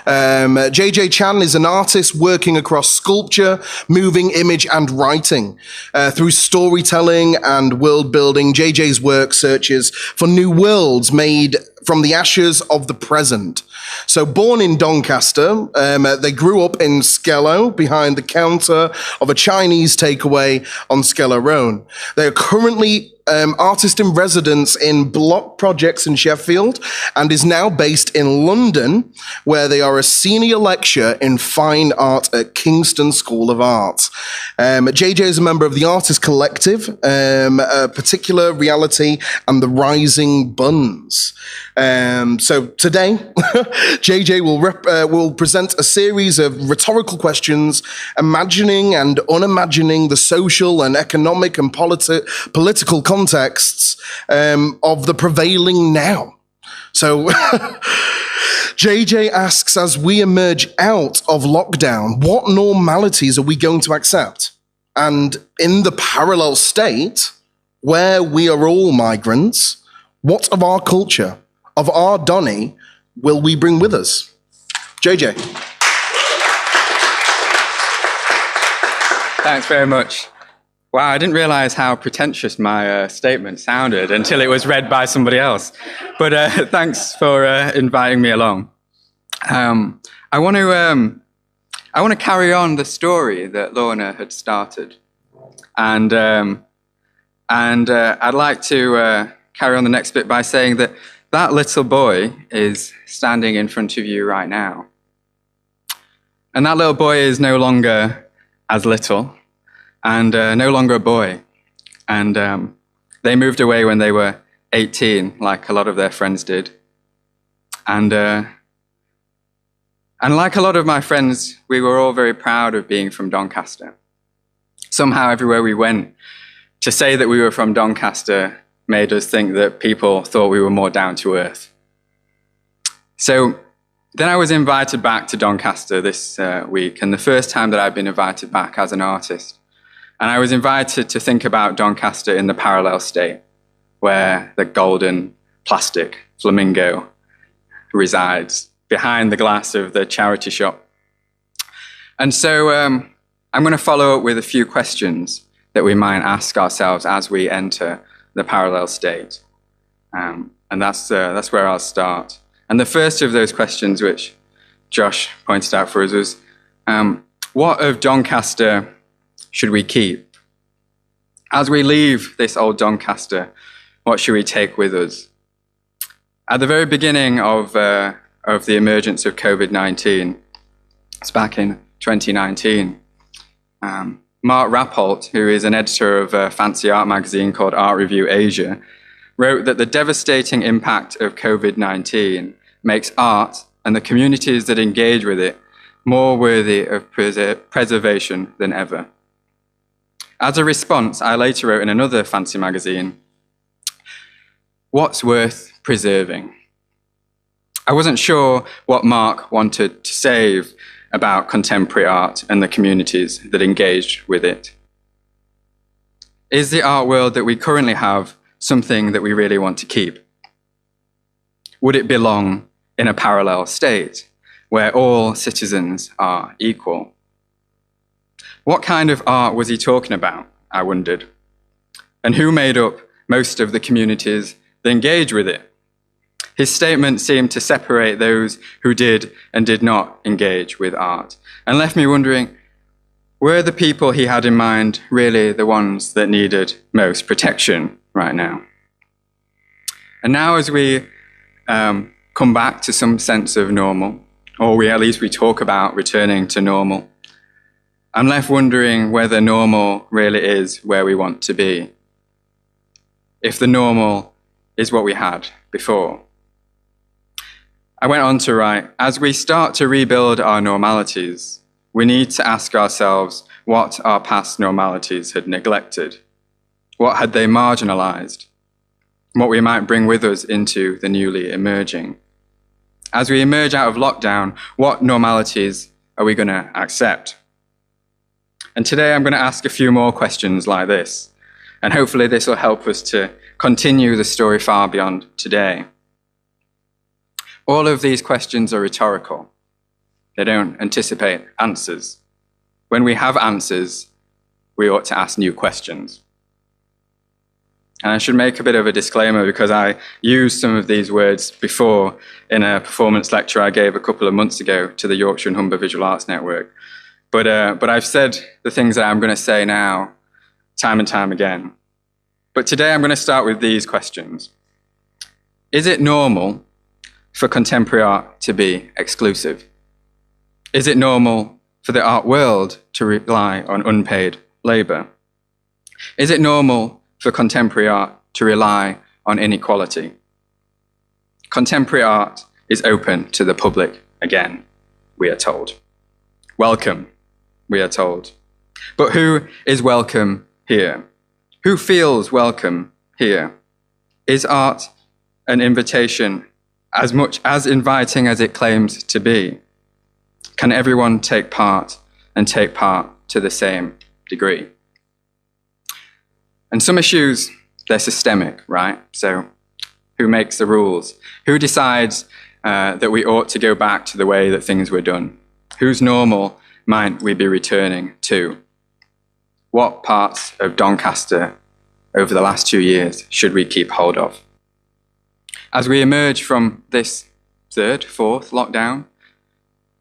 JJ Chan is an artist working across sculpture, moving image, and writing. Through storytelling and world building, JJ's work searches for new worlds made from the ashes of the present. So born in Doncaster, they grew up in Skello behind the counter of a Chinese takeaway on Skello Road. They are currently artist in residence in Block Projects in Sheffield and is now based in London, where they are a senior lecturer in fine art at Kingston School of Art. JJ is a member of the Artist Collective, a Particular Reality, and the Rising Buns. So today, JJ will present a series of rhetorical questions, imagining and unimagining the social and economic and political contexts of the prevailing now. So JJ asks, as we emerge out of lockdown, what normalities are we going to accept? And in the parallel state, where we are all migrants, what of our culture, of our Donny, will we bring with us? JJ. Thanks very much. Wow, I didn't realize how pretentious my statement sounded until it was read by somebody else. But thanks for inviting me along. I want to carry on the story that Lorna had started, and I'd like to carry on the next bit by saying that that little boy is standing in front of you right now, and that little boy is no longer as little. And no longer a boy. And they moved away when they were 18, like a lot of their friends did. And like a lot of my friends, we were all very proud of being from Doncaster. Somehow, everywhere we went, to say that we were from Doncaster made us think that people thought we were more down to earth. So then I was invited back to Doncaster this week, and the first time that I'd been invited back as an artist. And I was invited to think about Doncaster in the parallel state, where the golden plastic flamingo resides behind the glass of the charity shop. And so I'm going to follow up with a few questions that we might ask ourselves as we enter the parallel state. And that's where I'll start. And the first of those questions, which Josh pointed out for us, was what of Doncaster should we keep? As we leave this old Doncaster, what should we take with us? At the very beginning of the emergence of COVID-19, it's back in 2019, Mark Rappolt, who is an editor of a fancy art magazine called Art Review Asia, wrote that the devastating impact of COVID-19 makes art and the communities that engage with it more worthy of preservation than ever. As a response, I later wrote in another fancy magazine, what's worth preserving? I wasn't sure what Mark wanted to save about contemporary art and the communities that engaged with it. Is the art world that we currently have something that we really want to keep? Would it belong in a parallel state where all citizens are equal? What kind of art was he talking about, I wondered? And who made up most of the communities that engage with it? His statement seemed to separate those who did and did not engage with art, and left me wondering, were the people he had in mind really the ones that needed most protection right now? And now as we come back to some sense of normal, or at least we talk about returning to normal, I'm left wondering whether normal really is where we want to be. If the normal is what we had before. I went on to write, as we start to rebuild our normalities, we need to ask ourselves what our past normalities had neglected, what had they marginalized, what we might bring with us into the newly emerging. As we emerge out of lockdown, what normalities are we going to accept? And today I'm going to ask a few more questions like this, and hopefully this will help us to continue the story far beyond today. All of these questions are rhetorical. They don't anticipate answers. When we have answers, we ought to ask new questions. And I should make a bit of a disclaimer because I used some of these words before in a performance lecture I gave a couple of months ago to the Yorkshire and Humber Visual Arts Network. But I've said the things that I'm going to say now time and time again. But today I'm going to start with these questions. Is it normal for contemporary art to be exclusive? Is it normal for the art world to rely on unpaid labour? Is it normal for contemporary art to rely on inequality? Contemporary art is open to the public again, we are told. Welcome, we are told. But who is welcome here? Who feels welcome here? Is art an invitation as much as inviting as it claims to be? Can everyone take part and take part to the same degree? And some issues, they're systemic, right? So who makes the rules? Who decides that we ought to go back to the way that things were done? Whose normal might we be returning to? What parts of Doncaster over the last 2 years should we keep hold of? As we emerge from this third, fourth lockdown,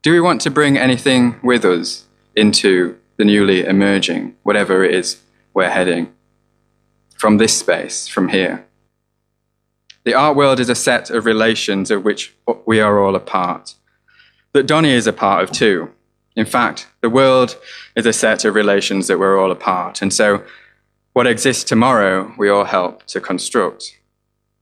do we want to bring anything with us into the newly emerging, whatever it is we're heading? From this space, from here. The art world is a set of relations of which we are all a part, that Donny is a part of too. In fact, the world is a set of relations that we're all a part, and so what exists tomorrow, we all help to construct.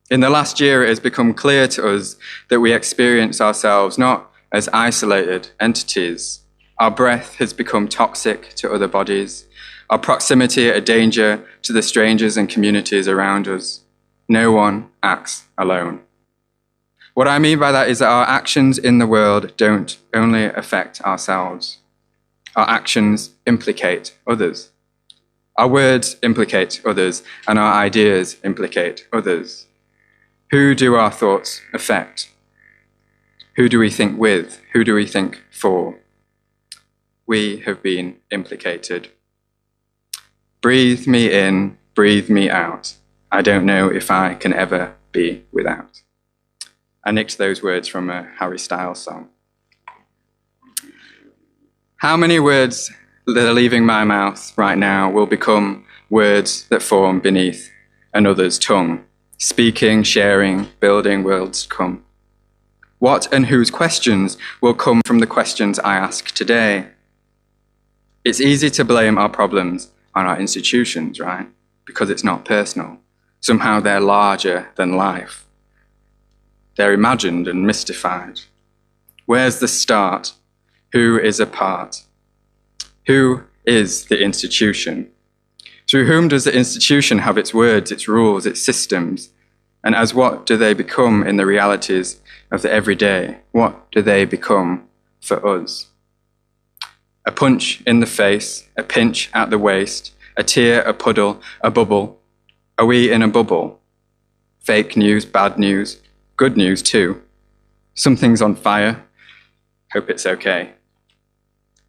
In the last year, it has become clear to us that we experience ourselves not as isolated entities. Our breath has become toxic to other bodies. Our proximity a danger to the strangers and communities around us. No one acts alone. What I mean by that is that our actions in the world don't only affect ourselves. Our actions implicate others. Our words implicate others, and our ideas implicate others. Who do our thoughts affect? Who do we think with? Who do we think for? We have been implicated. Breathe me in, breathe me out. I don't know if I can ever be without. I nicked those words from a Harry Styles song. How many words that are leaving my mouth right now will become words that form beneath another's tongue? Speaking, sharing, building worlds to come. What and whose questions will come from the questions I ask today? It's easy to blame our problems on our institutions, right? Because it's not personal. Somehow they're larger than life. They're imagined and mystified. Where's the start? Who is a part? Who is the institution? Through whom does the institution have its words, its rules, its systems? And as what do they become in the realities of the everyday? What do they become for us? A punch in the face, a pinch at the waist, a tear, a puddle, a bubble. Are we in a bubble? Fake news, bad news, good news too. Something's on fire. Hope it's okay.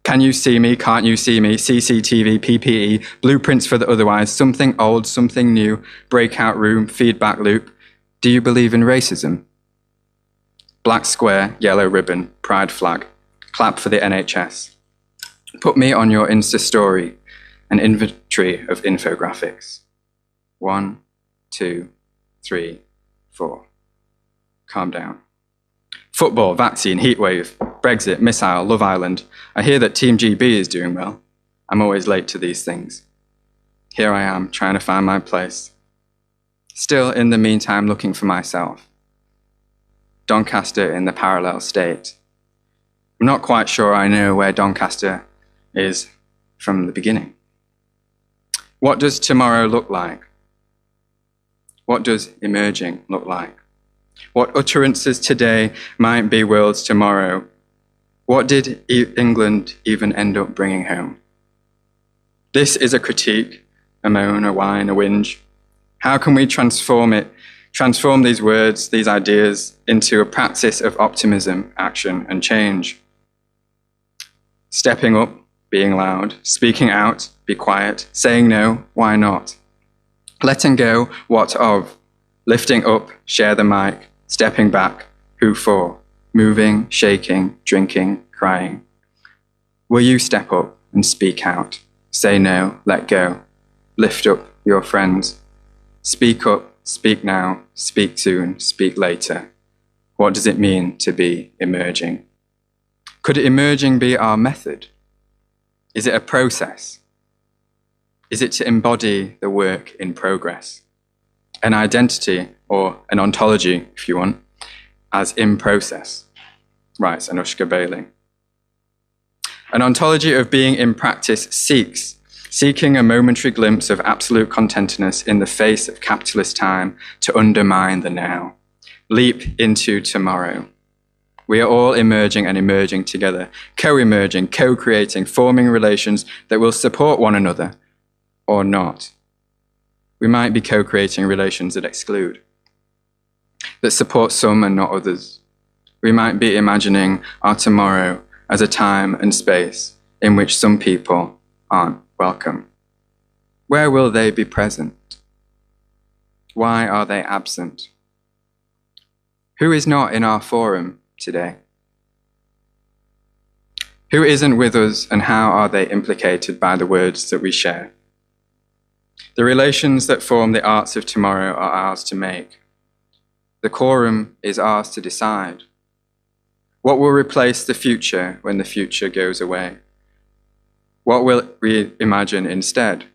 Can you see me? Can't you see me? CCTV, PPE, blueprints for the otherwise, something old, something new, breakout room, feedback loop. Do you believe in racism? Black square, yellow ribbon, pride flag. Clap for the NHS. Put me on your Insta story, an inventory of infographics. 1, 2, 3, 4. Calm down. Football, vaccine, heatwave, Brexit, missile, Love Island. I hear that Team GB is doing well. I'm always late to these things. Here I am, trying to find my place. Still, in the meantime, looking for myself. Doncaster in the parallel state. I'm not quite sure I know where Doncaster is from the beginning. What does tomorrow look like? What does emerging look like? What utterances today might be worlds tomorrow? What did England even end up bringing home? This is a critique, a moan, a whine, a whinge. How can we transform these words, these ideas, into a practice of optimism, action, and change? Stepping up, being loud. Speaking out, be quiet. Saying no, why not? Letting go, what of? Lifting up, share the mic. Stepping back, who for? Moving, shaking, drinking, crying. Will you step up and speak out? Say no, let go. Lift up your friends. Speak up, speak now, speak soon, speak later. What does it mean to be emerging? Could emerging be our method? Is it a process? Is it to embody the work in progress? An identity, or an ontology, if you want, as in process, writes Anushka Bailey. An ontology of being in practice seeking a momentary glimpse of absolute contentedness in the face of capitalist time to undermine the now. Leap into tomorrow. We are all emerging and emerging together, co-emerging, co-creating, forming relations that will support one another or not. We might be co-creating relations that exclude, that support some and not others. We might be imagining our tomorrow as a time and space in which some people aren't welcome. Where will they be present? Why are they absent? Who is not in our forum today? Who isn't with us, and how are they implicated by the words that we share? The relations that form the arts of tomorrow are ours to make. The quorum is ours to decide. What will replace the future when the future goes away? What will we imagine instead?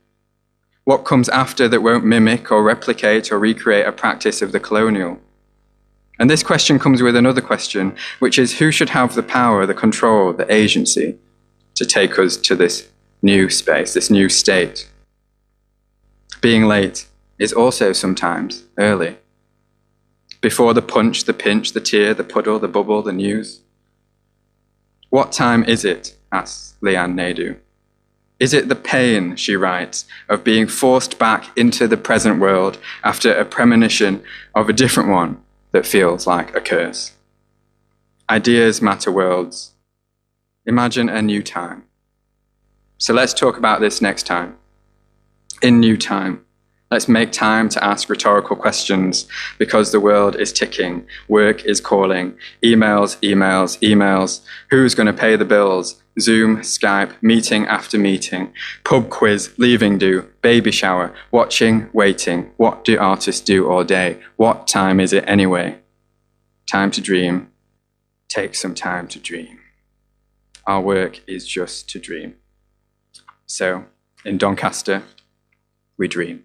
What comes after that won't mimic or replicate or recreate a practice of the colonial? And this question comes with another question, which is who should have the power, the control, the agency to take us to this new space, this new state? Being late is also sometimes early. Before the punch, the pinch, the tear, the puddle, the bubble, the news. What time is it? Asks Leanne Naidoo. Is it the pain, she writes, of being forced back into the present world after a premonition of a different one that feels like a curse? Ideas matter worlds. Imagine a new time. So let's talk about this next time. In new time, let's make time to ask rhetorical questions because the world is ticking, work is calling, emails, emails, emails. Who's going to pay the bills? Zoom, Skype, meeting after meeting, pub quiz, leaving do, baby shower, watching, waiting. What do artists do all day? What time is it anyway? Time to dream. Take some time to dream. Our work is just to dream. So, in Doncaster, we dream.